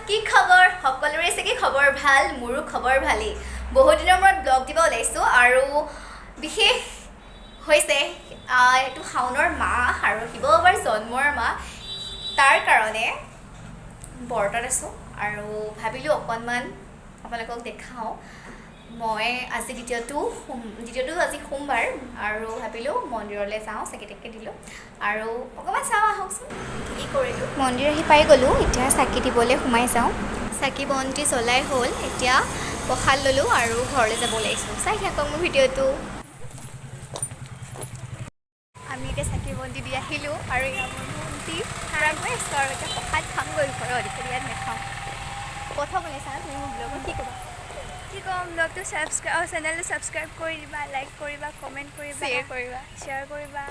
কি খবৰ সকলোৰে চাগে খবৰ ভাল মোৰো খবৰ ভালেই বহু দিনৰ মূৰত ব্লগ দিব ওলাইছো আৰু বিশেষ হৈছে এটো শাওনৰ মাহ আৰু শিৱবাৰ জন্মৰ মাহ তাৰ কাৰণে বৰ্তত আছো আৰু ভাবিলো অকনমান আপোনালোকক দেখাও মই আজি দ্বিতীয়টো আজি সোমবাৰ আৰু ভাবিলো মন্দিৰলৈ যাওঁ চাকি তাকি দিলো আৰু অকমান চাওঁ আহকচোন কি কৰিলো মন্দিৰ আহি পাই গলো এতিয়া চাকি দিবলৈ সোমাই যাওঁ চাকি বন্তি জ্বলাই হ'ল এতিয়া প্ৰসাদ ললো আৰু ঘৰলৈ যাব ওলাইছো চাই থাকক মোৰ ভিডিঅ'টো আমি এতিয়া চাকি বন্তি দি আহিলো আৰু ইয়াৰ বন্তি গৈ আছো আৰু এতিয়া প্ৰসাদ খামগৈ ঘৰত এতিয়া ইয়াত নেখাওঁ কথা শুনিছা তুমি মোৰ ব্লগত কি ক'বা কি কম ব্লগটো সাবস্ক্ৰাইব চেনেলটো সাবস্ক্ৰাইব কৰি দিবা লাইক কৰিবা কমেণ্ট কৰিবা শ্বেয়াৰ কৰিবা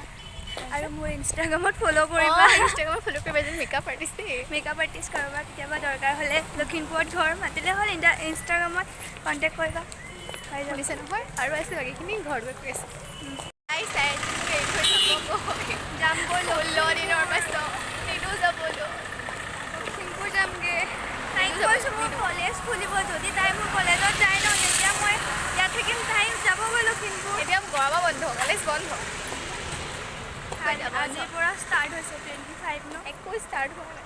আৰু মোৰ ইনষ্টাগ্ৰামত ফ'ল' কৰিবা ইনষ্টাগ্ৰামত ফ'ল' কৰিবা যে মেকআপ আৰ্টিষ্ট কাৰোবাৰ কেতিয়াবা দৰকাৰ হ'লে লখিমপুৰত ঘৰ মাতিলে হ'ল ইনষ্টাগ্ৰামত কণ্টেক্ট কৰিবা শুনিছে নহয় আৰু আছে বাকীখিনি ঘৰত গৈ কৰি আছে যাম গৈ 16 দিনৰ পাছত এইটো যাবলৈ লখিমপুৰ যামগৈ তাইক কৈছোঁ মোৰ কলেজ খুলিব যদি তাই মোৰ কলেজত যায় ন তেতিয়া মই ইয়াত থাকিম তাই যাবগৈ লখিমপুৰ এতিয়া গৰমৰ বন্ধ কলেজ বন্ধ আজিৰ পৰা ষ্টাৰ্ট হৈছে 25 ন একো ষ্টাৰ্ট হোৱা নাই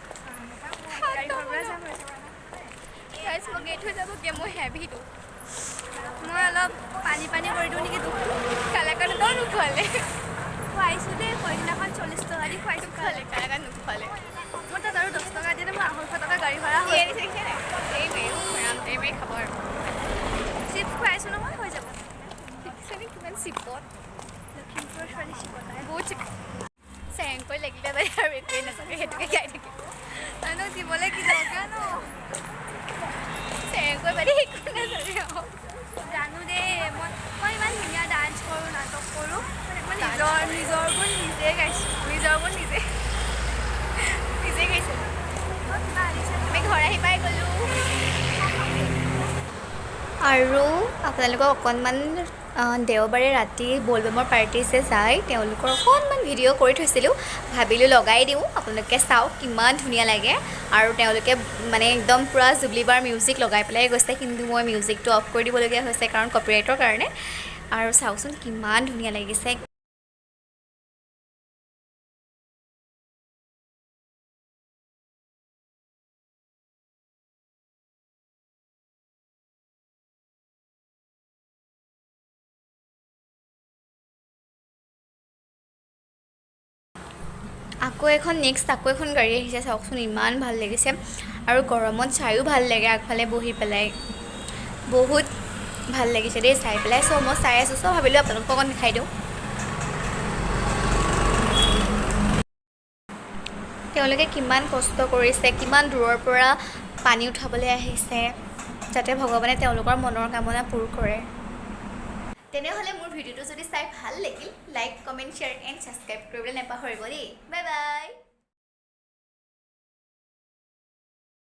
তাৰিখৰ পৰা যাম মই গেট হৈ যাবগৈ মই হেভিটো মই অলপ পানী কৰি দিওঁ নেকি তোক কালাকান তই নোখোৱালে খুৱাইছোঁ দেই সেইদিনাখন 40 টকা দি খুৱাইছোঁ খোৱালে কালাকান নোখোৱালে মই তাত আৰু 10 টকা দিলে মই 250 টকা গাড়ী ভাড়া হৈ এই খাব আৰু চিপছ খুৱাইছোঁ নহয় হৈ যাব কিমান চিপত লখিমপুৰৰ ছোৱালী চিপত বহুত চিপ চেংকৈ লাগিলে বাই আৰু একোৱেই নাচাগে সেইটোকে খাই থাকিব তাৰনো দিবলৈ কি দৰকাৰ ন চেংকৈ বাৰী একো নাচাগে জানো দেই মই ইমান ধুনীয়া ডান্স কৰোঁ নাটক কৰোঁ মই নিজৰ গুণ নিজে গাইছোঁ নিজে গাইছোঁ আমি ঘৰ আহি পাই গ'লোঁ আৰু আপোনালোকক অকণমান দেওবাৰে ৰাতি বলবমৰ পাৰ্টি যে যায় তেওঁলোকৰ অকণমান ভিডিঅ' কৰি থৈছিলোঁ ভাবিলোঁ লগাই দিওঁ আপোনালোকে চাওক কিমান ধুনীয়া লাগে আৰু তেওঁলোকে মানে একদম পূৰা জুবলিবাৰ মিউজিক লগাই পেলাই গৈছে কিন্তু মই মিউজিকটো অফ কৰি দিবলগীয়া হৈছে কাৰণ কপিৰাইটৰ কাৰণে আৰু চাওকচোন কিমান ধুনীয়া লাগিছে আকৌ এখন গাড়ী আহিছে চাওকচোন ইমান ভাল লাগিছে আৰু গৰমত চায়ো ভাল লাগে আগফালে বহি পেলাই বহুত ভাল লাগিছে দেই চাই পেলাই চ' মই চাই আছোঁ চ' ভাবিলোঁ আপোনালোকক অকণ দেখাই দিওঁ তেওঁলোকে কিমান কষ্ট কৰিছে কিমান দূৰৰ পৰা পানী উঠাবলৈ আহিছে যাতে ভগৱানে তেওঁলোকৰ মনৰ কামনা পূৰ কৰে তেনেহ'লে মোৰ ভিডিঅ'টো যদি চাই ভাল লাগিল like comment share and subscribe কৰিবলৈ নাপাহৰিব দেই বাই বাই